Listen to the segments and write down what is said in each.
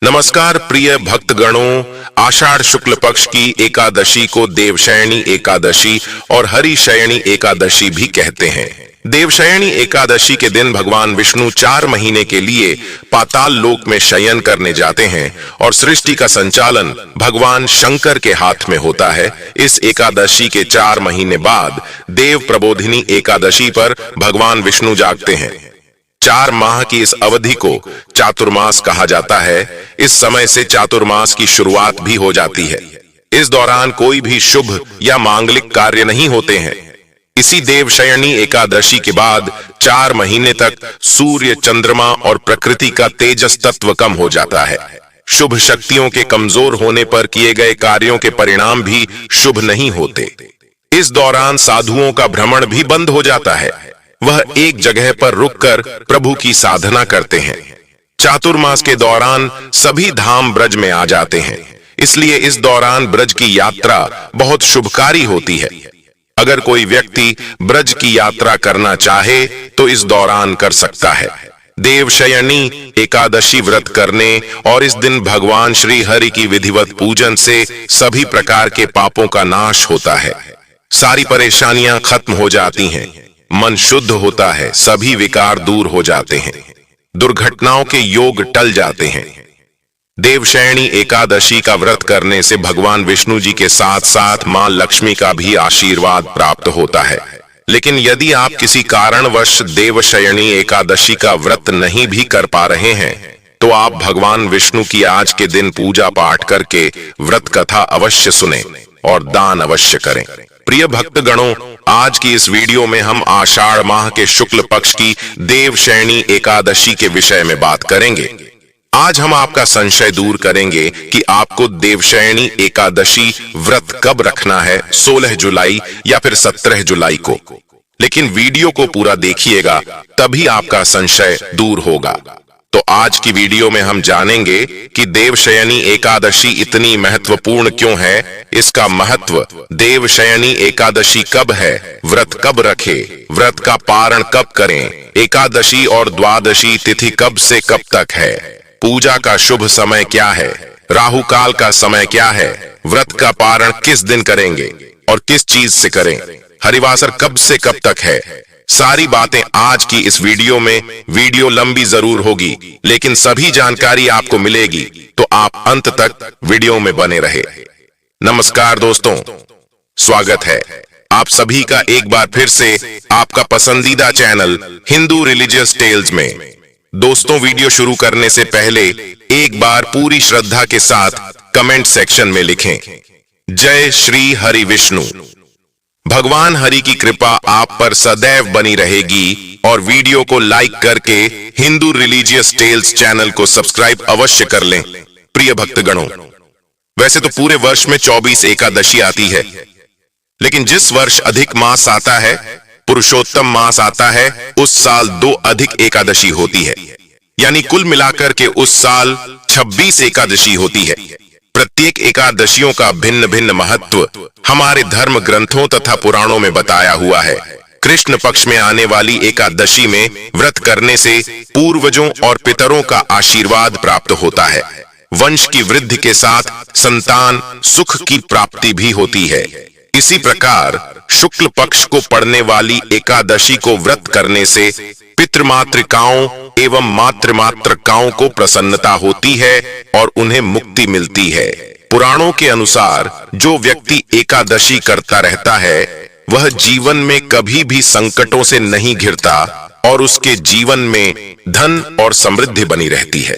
नमस्कार प्रिय भक्तगणों, आषाढ़ शुक्ल पक्ष की एकादशी को देवशयनी एकादशी और हरिशयनी एकादशी भी कहते हैं। देवशयनी एकादशी के दिन भगवान विष्णु 4 महीने के लिए पाताल लोक में शयन करने जाते हैं और सृष्टि का संचालन भगवान शंकर के हाथ में होता है। इस एकादशी के 4 महीने बाद देव प्रबोधिनी एकादशी पर भगवान विष्णु जागते हैं। 4 माह की इस अवधि को चातुर्मास कहा जाता है। इस समय से चातुर्मास की शुरुआत भी हो जाती है। इस दौरान कोई भी शुभ या मांगलिक कार्य नहीं होते हैं। इसी देवशयनी एकादशी के बाद 4 महीने तक सूर्य, चंद्रमा और प्रकृति का तेजस तत्व कम हो जाता है। शुभ शक्तियों के कमजोर होने पर किए गए कार्यों के परिणाम भी शुभ नहीं होते। इस दौरान साधुओं का भ्रमण भी बंद हो जाता है। वह एक जगह पर रुककर प्रभु की साधना करते हैं। चातुर्मास के दौरान सभी धाम ब्रज में आ जाते हैं, इसलिए इस दौरान ब्रज की यात्रा बहुत शुभकारी होती है। अगर कोई व्यक्ति ब्रज की यात्रा करना चाहे तो इस दौरान कर सकता है। देवशयनी एकादशी व्रत करने और इस दिन भगवान श्री हरि की विधिवत पूजन से सभी प्रकार के पापों का नाश होता है। सारी परेशानियां खत्म हो जाती हैं, मन शुद्ध होता है, सभी विकार दूर हो जाते हैं, दुर्घटनाओं के योग टल जाते हैं। देवशयनी एकादशी का व्रत करने से भगवान विष्णु जी के साथ साथ मां लक्ष्मी का भी आशीर्वाद प्राप्त होता है। लेकिन यदि आप किसी कारणवश देवशयनी एकादशी का व्रत नहीं भी कर पा रहे हैं तो आप भगवान विष्णु की आज के दिन पूजा पाठ करके व्रत कथा अवश्य सुने और दान अवश्य करें। प्रिय भक्तगणों, आज की इस वीडियो में हम आषाढ़ माह के शुक्ल पक्ष की देवशयनी एकादशी के विषय में बात करेंगे। आज हम आपका संशय दूर करेंगे कि आपको देवशयनी एकादशी व्रत कब रखना है, 16 जुलाई या फिर 17 जुलाई को। लेकिन वीडियो को पूरा देखिएगा, तभी आपका संशय दूर होगा। तो आज की वीडियो में हम जानेंगे कि देवशयनी एकादशी इतनी महत्वपूर्ण क्यों है, इसका महत्व, देवशयनी एकादशी कब है, व्रत कब रखे, व्रत का पारण कब करें, एकादशी और द्वादशी तिथि कब से कब तक है, पूजा का शुभ समय क्या है, राहु काल का समय क्या है, व्रत का पारण किस दिन करेंगे और किस चीज से करें, हरिवासर कब से कब तक है। सारी बातें आज की इस वीडियो में। वीडियो लंबी जरूर होगी, लेकिन सभी जानकारी आपको मिलेगी, तो आप अंत तक वीडियो में बने रहे। नमस्कार दोस्तों, स्वागत है आप सभी का एक बार फिर से आपका पसंदीदा चैनल हिंदू रिलीजियस टेल्स में। दोस्तों, वीडियो शुरू करने से पहले एक बार पूरी श्रद्धा के साथ कमेंट सेक्शन में लिखें, जय श्री हरि विष्णु। भगवान हरि की कृपा आप पर सदैव बनी रहेगी और वीडियो को लाइक करके हिंदू रिलीजियस टेल्स चैनल को सब्सक्राइब अवश्य कर लें। प्रिय भक्तगणों, वैसे तो पूरे वर्ष में 24 एकादशी आती है, लेकिन जिस वर्ष अधिक मास आता है, पुरुषोत्तम मास आता है, उस साल 2 अधिक एकादशी होती है। यानी कुल मिलाकर के उस साल 26 एकादशी होती है। प्रत्येक एकादशियों का भिन्न भिन्न महत्व हमारे धर्म ग्रंथों तथा पुराणों में बताया हुआ है। कृष्ण पक्ष में आने वाली एकादशी में व्रत करने से पूर्वजों और पितरों का आशीर्वाद प्राप्त होता है। वंश की वृद्धि के साथ संतान सुख की प्राप्ति भी होती है। इसी प्रकार शुक्ल पक्ष को पड़ने वाली एकादशी को व्रत करने से पितृमातृकाओं एवं मातृमातृकाओं को प्रसन्नता होती है और उन्हें मुक्ति मिलती है। पुराणों के अनुसार जो व्यक्ति एकादशी करता रहता है वह जीवन में कभी भी संकटों से नहीं घिरता और उसके जीवन में धन और समृद्धि बनी रहती है।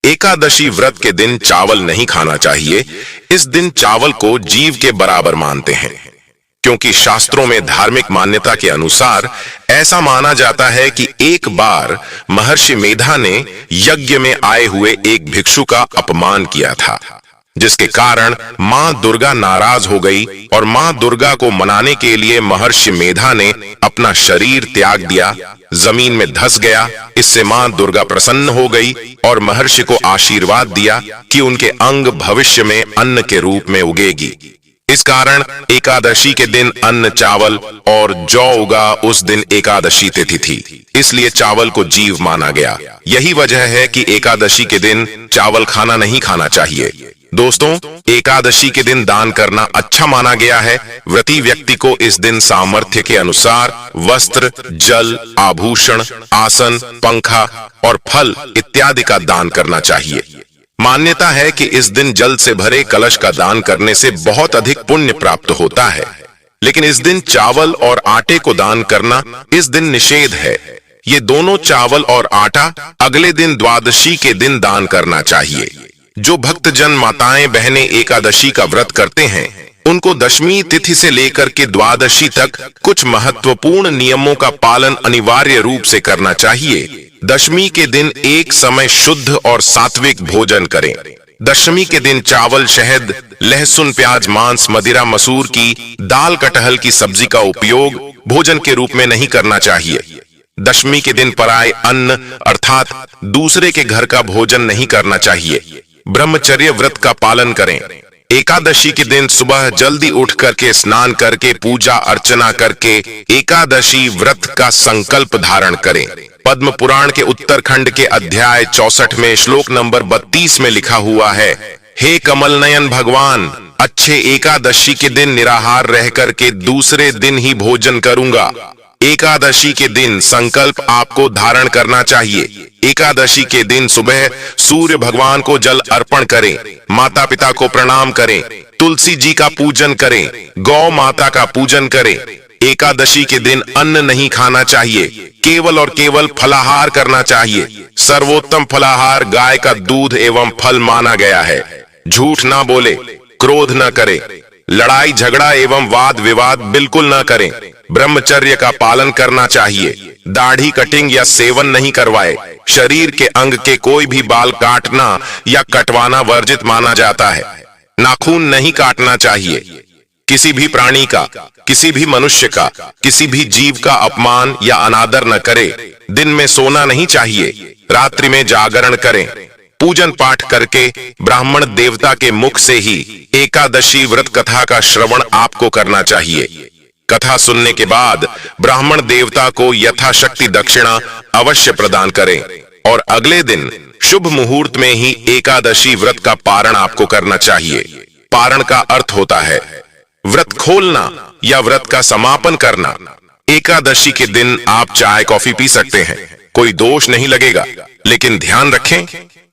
एकादशी व्रत के दिन चावल नहीं खाना चाहिए। इस दिन चावल को जीव के बराबर मानते हैं, क्योंकि शास्त्रों में धार्मिक मान्यता के अनुसार ऐसा माना जाता है कि एक बार महर्षि मेधा ने यज्ञ में आए हुए एक भिक्षु का अपमान किया था, जिसके कारण मां दुर्गा नाराज हो गई और मां दुर्गा को मनाने के लिए महर्षि मेधा ने अपना शरीर त्याग दिया, जमीन में धंस गया। इससे मां दुर्गा प्रसन्न हो गई और महर्षि को आशीर्वाद दिया कि उनके अंग भविष्य में अन्न के रूप में उगेगी। इस कारण एकादशी के दिन अन्न चावल और जौ उगा उस दिन एकादशी तिथि थी, इसलिए चावल को जीव माना गया। यही वजह है कि एकादशी के दिन चावल खाना नहीं खाना चाहिए। दोस्तों, एकादशी के दिन दान करना अच्छा माना गया है। व्रती व्यक्ति को इस दिन सामर्थ्य के अनुसार वस्त्र, जल, आभूषण, आसन, पंखा और फल इत्यादि का दान करना चाहिए। मान्यता है कि इस दिन जल से भरे कलश का दान करने से बहुत अधिक पुण्य प्राप्त होता है, लेकिन इस दिन चावल और आटे को दान करना इस दिन निषेध है। ये दोनों चावल और आटा अगले दिन द्वादशी के दिन दान करना चाहिए। जो भक्तजन माताएं बहनें एकादशी का व्रत करते हैं, उनको दशमी तिथि से लेकर के द्वादशी तक कुछ महत्वपूर्ण नियमों का पालन अनिवार्य रूप से करना चाहिए। दशमी के दिन एक समय शुद्ध और सात्विक भोजन करें। दशमी के दिन चावल, शहद, लहसुन, प्याज, मांस, मदिरा, मसूर की दाल, कटहल की सब्जी का उपयोग भोजन के रूप में नहीं करना चाहिए। दशमी के दिन पराये अन्न अर्थात दूसरे के घर का भोजन नहीं करना चाहिए। ब्रह्मचर्य व्रत का पालन करें। एकादशी के दिन सुबह जल्दी उठ करके स्नान करके पूजा अर्चना करके एकादशी व्रत का संकल्प धारण करें। पद्म पुराण के उत्तरखंड के अध्याय 64 में श्लोक नंबर 32 में लिखा हुआ है, हे कमल नयन भगवान, अच्छे एकादशी के दिन निराहार रह करके दूसरे दिन ही भोजन करूंगा। एकादशी के दिन संकल्प आपको धारण करना चाहिए। एकादशी के दिन सुबह सूर्य भगवान को जल अर्पण करें, माता पिता को प्रणाम करें, तुलसी जी का पूजन करें, गौ माता का पूजन करें। एकादशी के दिन अन्न नहीं खाना चाहिए, केवल और केवल फलाहार करना चाहिए। सर्वोत्तम फलाहार गाय का दूध एवं फल माना गया है। झूठ ना बोले, क्रोध न करें, लड़ाई झगड़ा एवं वाद विवाद बिल्कुल न करें। ब्रह्मचर्य का पालन करना चाहिए। दाढ़ी कटिंग या सेवन नहीं करवाए। शरीर के अंग के कोई भी बाल काटना या कटवाना वर्जित माना जाता है। नाखून नहीं काटना चाहिए। किसी भी प्राणी का, किसी भी मनुष्य का, किसी भी जीव का अपमान या अनादर न करे। दिन में सोना नहीं चाहिए। रात्रि में जागरण करें। पूजन पाठ करके ब्राह्मण देवता के मुख से ही एकादशी व्रत कथा का श्रवण आपको करना चाहिए। कथा सुनने के बाद ब्राह्मण देवता को यथाशक्ति दक्षिणा अवश्य प्रदान करें और अगले दिन शुभ मुहूर्त में ही एकादशी व्रत का पारण आपको करना चाहिए। पारण का अर्थ होता है व्रत खोलना या व्रत का समापन करना। एकादशी के दिन आप चाय कॉफी पी सकते हैं, कोई दोष नहीं लगेगा, लेकिन ध्यान रखें,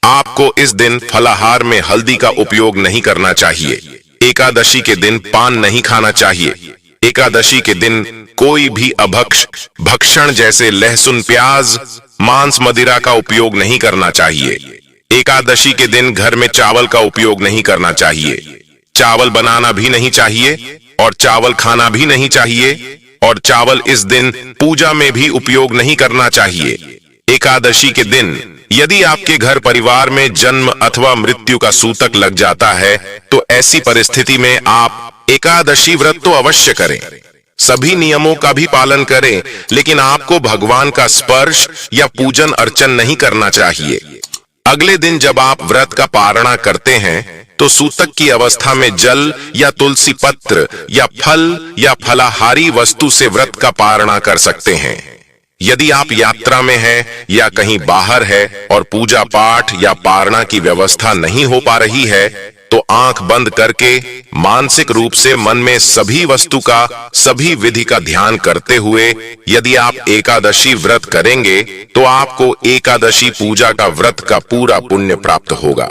आपको इस दिन फलाहार में हल्दी का उपयोग नहीं करना चाहिए। एकादशी के दिन पान नहीं खाना चाहिए। एकादशी के दिन कोई भी अभक्ष भक्षण जैसे लहसुन, प्याज, मांस, मदिरा का उपयोग नहीं करना चाहिए। एकादशी के दिन घर में चावल का उपयोग नहीं करना चाहिए। चावल बनाना भी नहीं चाहिए और चावल खाना भी नहीं चाहिए और चावल इस दिन पूजा में भी उपयोग नहीं करना चाहिए। एकादशी के दिन यदि आपके घर परिवार में जन्म अथवा मृत्यु का सूतक लग जाता है तो ऐसी परिस्थिति में आप एकादशी व्रत तो अवश्य करें। सभी नियमों का भी पालन करें, लेकिन आपको भगवान का स्पर्श या पूजन अर्चन नहीं करना चाहिए। अगले दिन जब आप व्रत का पारणा करते हैं तो सूतक की अवस्था में जल या तुलसी पत्र या फल या फलाहारी वस्तु से व्रत का पारणा कर सकते हैं। यदि आप यात्रा में हैं या कहीं बाहर है और पूजा पाठ या पारणा की व्यवस्था नहीं हो पा रही है तो आंख बंद करके मानसिक रूप से मन में सभी वस्तु का, सभी विधि का ध्यान करते हुए यदि आप एकादशी व्रत करेंगे तो आपको एकादशी पूजा का व्रत का पूरा पुण्य प्राप्त होगा,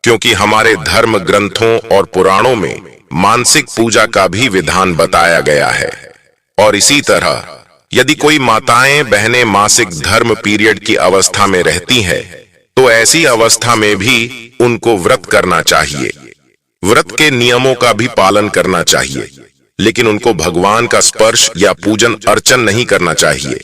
क्योंकि हमारे धर्म ग्रंथों और पुराणों में मानसिक पूजा का भी विधान बताया गया है। और इसी तरह यदि कोई माताएं बहनें मासिक धर्म पीरियड की अवस्था में रहती हैं तो ऐसी अवस्था में भी उनको व्रत करना चाहिए। व्रत के नियमों का भी पालन करना चाहिए, लेकिन उनको भगवान का स्पर्श या पूजन अर्चन नहीं करना चाहिए।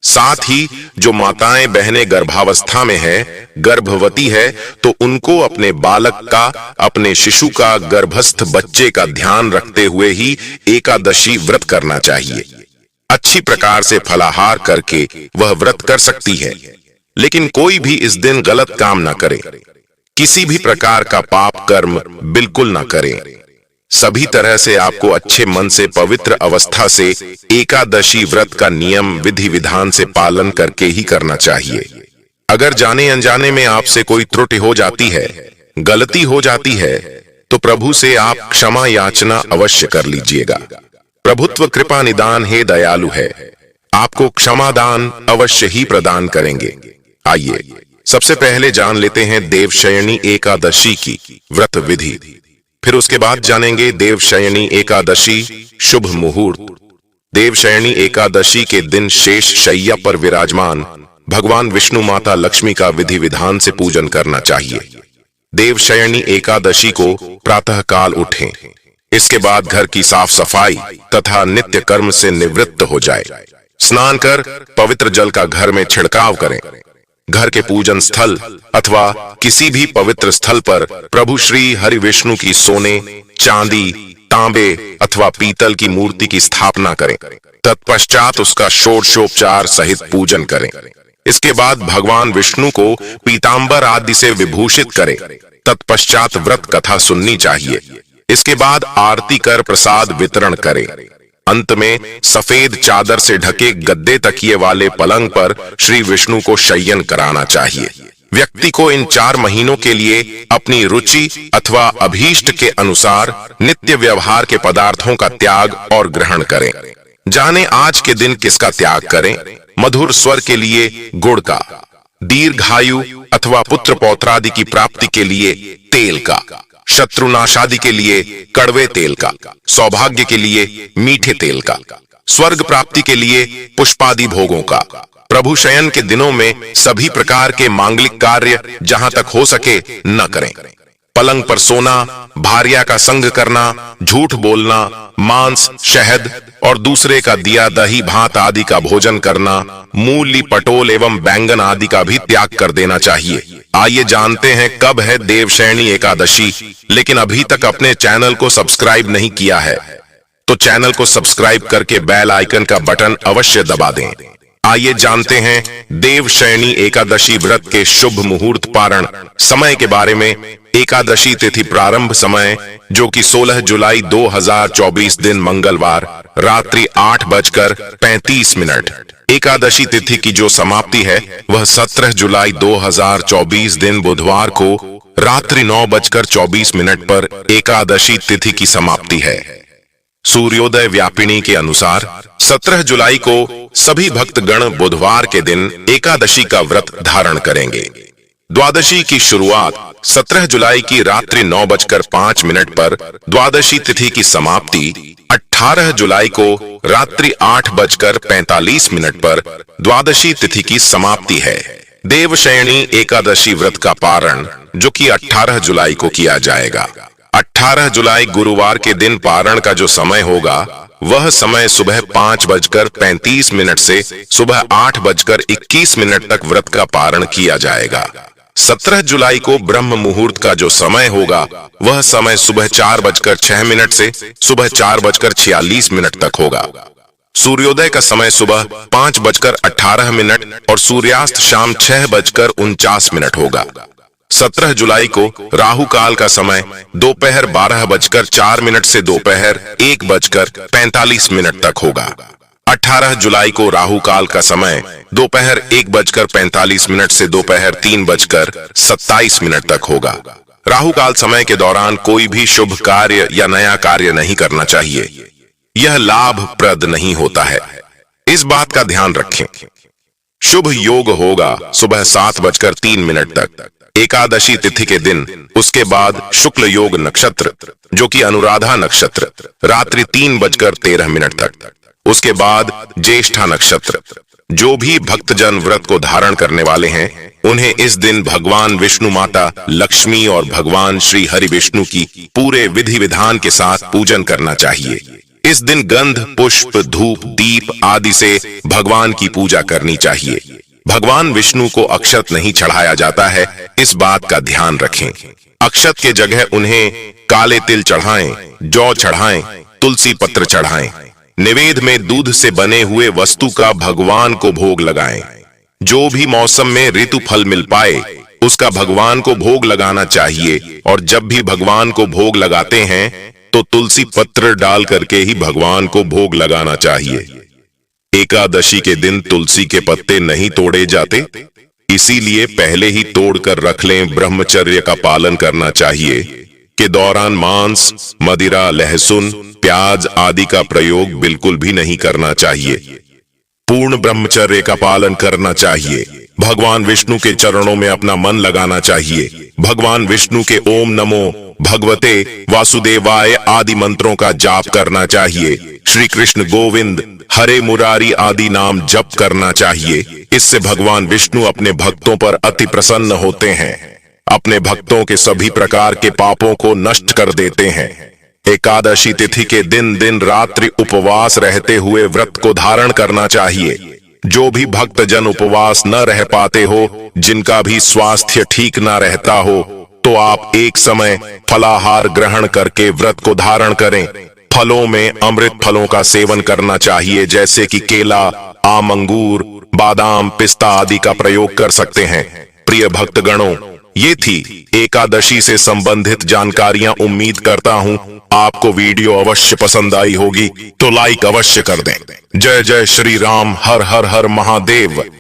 साथ ही जो माताएं बहनें गर्भावस्था में हैं, गर्भवती है, तो उनको अपने बालक का, अपने शिशु का, गर्भस्थ बच्चे का ध्यान रखते हुए ही एकादशी व्रत करना चाहिए। अच्छी प्रकार से फलाहार करके वह व्रत कर सकती है, लेकिन कोई भी इस दिन गलत काम ना करे। किसी भी प्रकार का पाप कर्म बिल्कुल ना करें। सभी तरह से आपको अच्छे मन से पवित्र अवस्था से एकादशी व्रत का नियम विधि विधान से पालन करके ही करना चाहिए। अगर जाने अनजाने में आपसे कोई त्रुटि हो जाती है, गलती हो जाती है, तो प्रभु से आप क्षमा याचना अवश्य कर लीजिएगा। प्रभुत्व कृपा निदान हे दयालु है, आपको क्षमादान अवश्य ही प्रदान करेंगे। आइए सबसे पहले जान लेते हैं देवशयनी एकादशी की व्रत विधि। फिर उसके बाद जानेंगे देवशयनी एकादशी शुभ मुहूर्त। देवशयनी एकादशी के दिन शेष शैया पर विराजमान भगवान विष्णु माता लक्ष्मी का विधि विधान से पूजन करना चाहिए। देवशयनी एकादशी को प्रातः काल उठें, इसके बाद घर की साफ सफाई तथा नित्य कर्म से निवृत्त हो जाए। स्नान कर पवित्र जल का घर में छिड़काव करें। घर के पूजन स्थल अथवा किसी भी पवित्र स्थल पर प्रभु श्री हरि विष्णु की सोने, चांदी, तांबे अथवा पीतल की मूर्ति की स्थापना करें। तत्पश्चात उसका षोडशोपचार सहित पूजन करें। इसके बाद भगवान विष्णु को पीतांबर आदि से विभूषित करें। तत्पश्चात व्रत कथा सुननी चाहिए। इसके बाद आरती कर प्रसाद वितरण करें। अंत में सफेद चादर से ढके गद्दे तकिए वाले पलंग पर श्री विष्णु को शयन कराना चाहिए। व्यक्ति को इन 4 महीनों के लिए अपनी रुचि अथवा अभीष्ट के अनुसार नित्य व्यवहार के पदार्थों का त्याग और ग्रहण करें। जाने आज के दिन किसका त्याग करें। मधुर स्वर के लिए गुड़ का, दीर्घायु अथवा पुत्र पौत्रादि की प्राप्ति के लिए तेल का, शत्रुनाशादि के लिए कड़वे तेल का, सौभाग्य के लिए मीठे तेल का, स्वर्ग प्राप्ति के लिए पुष्पादि भोगों का। प्रभु शयन के दिनों में सभी प्रकार के मांगलिक कार्य जहां तक हो सके न करें। पलंग पर सोना, भार्या का संग करना, झूठ बोलना, मांस, शहद और दूसरे का दिया दही भात आदि का भोजन करना, मूली, पटोल एवं बैंगन आदि का भी त्याग कर देना चाहिए। आइए जानते हैं कब है देवशयनी एकादशी। लेकिन अभी तक अपने चैनल को सब्सक्राइब नहीं किया है तो चैनल को सब्सक्राइब करके बेल आइकन का बटन अवश्य दबा दें। आइए जानते हैं देवशयनी एकादशी व्रत के शुभ मुहूर्त पारण समय के बारे में। एकादशी तिथि प्रारंभ समय जो कि 16 जुलाई 2024 दिन मंगलवार रात्रि 8:35। एकादशी तिथि की जो समाप्ति है वह 17 जुलाई 2024 दिन बुधवार को रात्रि 9:24 पर एकादशी तिथि की समाप्ति है। सूर्योदय व्यापिनी के अनुसार 17 जुलाई को सभी भक्तगण बुधवार के दिन एकादशी का व्रत धारण करेंगे। द्वादशी की शुरुआत 17 जुलाई की रात्रि 9:05 पर, द्वादशी तिथि की समाप्ति 18 जुलाई को रात्रि 8:45 पर द्वादशी तिथि की समाप्ति है। देवशयनी एकादशी व्रत का पारण जो कि 18 जुलाई को किया जाएगा। 18 जुलाई गुरुवार के दिन पारण का जो समय होगा वह समय सुबह 5:35 से सुबह 8:21 तक व्रत का पारण किया जाएगा। 17 जुलाई को ब्रह्म मुहूर्त का जो समय होगा वह समय सुबह 4:06 से सुबह 4:46 तक होगा। सूर्योदय का समय सुबह 5:18 और सूर्यास्त शाम 6:49 होगा। 17 जुलाई को राहु काल का समय दोपहर 12:04 से दोपहर 1:45 तक होगा। 18 जुलाई को राहु काल का समय दोपहर 1:45 से दोपहर 3:27 तक होगा। राहु काल समय के दौरान कोई भी शुभ कार्य या नया कार्य नहीं करना चाहिए। यह लाभप्रद नहीं होता है, इस बात का ध्यान रखें। शुभ योग होगा सुबह 7:03 तक एकादशी तिथि के दिन। उसके बाद शुक्ल योग नक्षत्र जो कि अनुराधा नक्षत्र रात्रि 3:13 तक। उसके बाद ज्येष्ठा नक्षत्र। जो भी भक्तजन व्रत को धारण करने वाले हैं उन्हें इस दिन भगवान विष्णु माता लक्ष्मी और भगवान श्री हरि विष्णु की पूरे विधि विधान के साथ पूजन करना चाहिए। इस दिन गंध, पुष्प, धूप, दीप आदि से भगवान की पूजा करनी चाहिए। भगवान विष्णु को अक्षत नहीं चढ़ाया जाता है, इस बात का ध्यान रखें। अक्षत के जगह उन्हें काले तिल चढ़ाएं, जौ चढ़ाएं, तुलसी पत्र चढ़ाएं। निवेद में दूध से बने हुए वस्तु का भगवान को भोग लगाएं। जो भी मौसम में ऋतु फल मिल पाए उसका भगवान को भोग लगाना चाहिए। और जब भी भगवान को भोग लगाते हैं तो तुलसी पत्र डाल करके ही भगवान को भोग लगाना चाहिए। एकादशी के दिन तुलसी के पत्ते नहीं तोड़े जाते, इसीलिए पहले ही तोड़ कर रख लें। ब्रह्मचर्य का पालन करना चाहिए के दौरान मांस, मदिरा, लहसुन, प्याज आदि का प्रयोग बिल्कुल भी नहीं करना चाहिए। पूर्ण ब्रह्मचर्य का पालन करना चाहिए। भगवान विष्णु के चरणों में अपना मन लगाना चाहिए। भगवान विष्णु के ओम नमो भगवते वासुदेवाय आदि मंत्रों का जाप करना चाहिए। श्री कृष्ण गोविंद हरे मुरारी आदि नाम जप करना चाहिए। इससे भगवान विष्णु अपने भक्तों पर अति प्रसन्न होते हैं, अपने भक्तों के सभी प्रकार के पापों को नष्ट कर देते हैं। एकादशी तिथि के दिन रात्रि उपवास रहते हुए व्रत को धारण करना चाहिए। जो भी भक्त जन उपवास न रह पाते हो, जिनका भी स्वास्थ्य ठीक न रहता हो, तो आप एक समय फलाहार ग्रहण करके व्रत को धारण करें। फलों में अमृत फलों का सेवन करना चाहिए, जैसे कि केला, आम, अंगूर, बादाम, पिस्ता आदि का प्रयोग कर सकते हैं। प्रिय भक्तगणों, ये थी एकादशी से संबंधित जानकारियां। उम्मीद करता हूं आपको वीडियो अवश्य पसंद आई होगी, तो लाइक अवश्य कर दें। जय जय श्री राम, हर हर हर महादेव।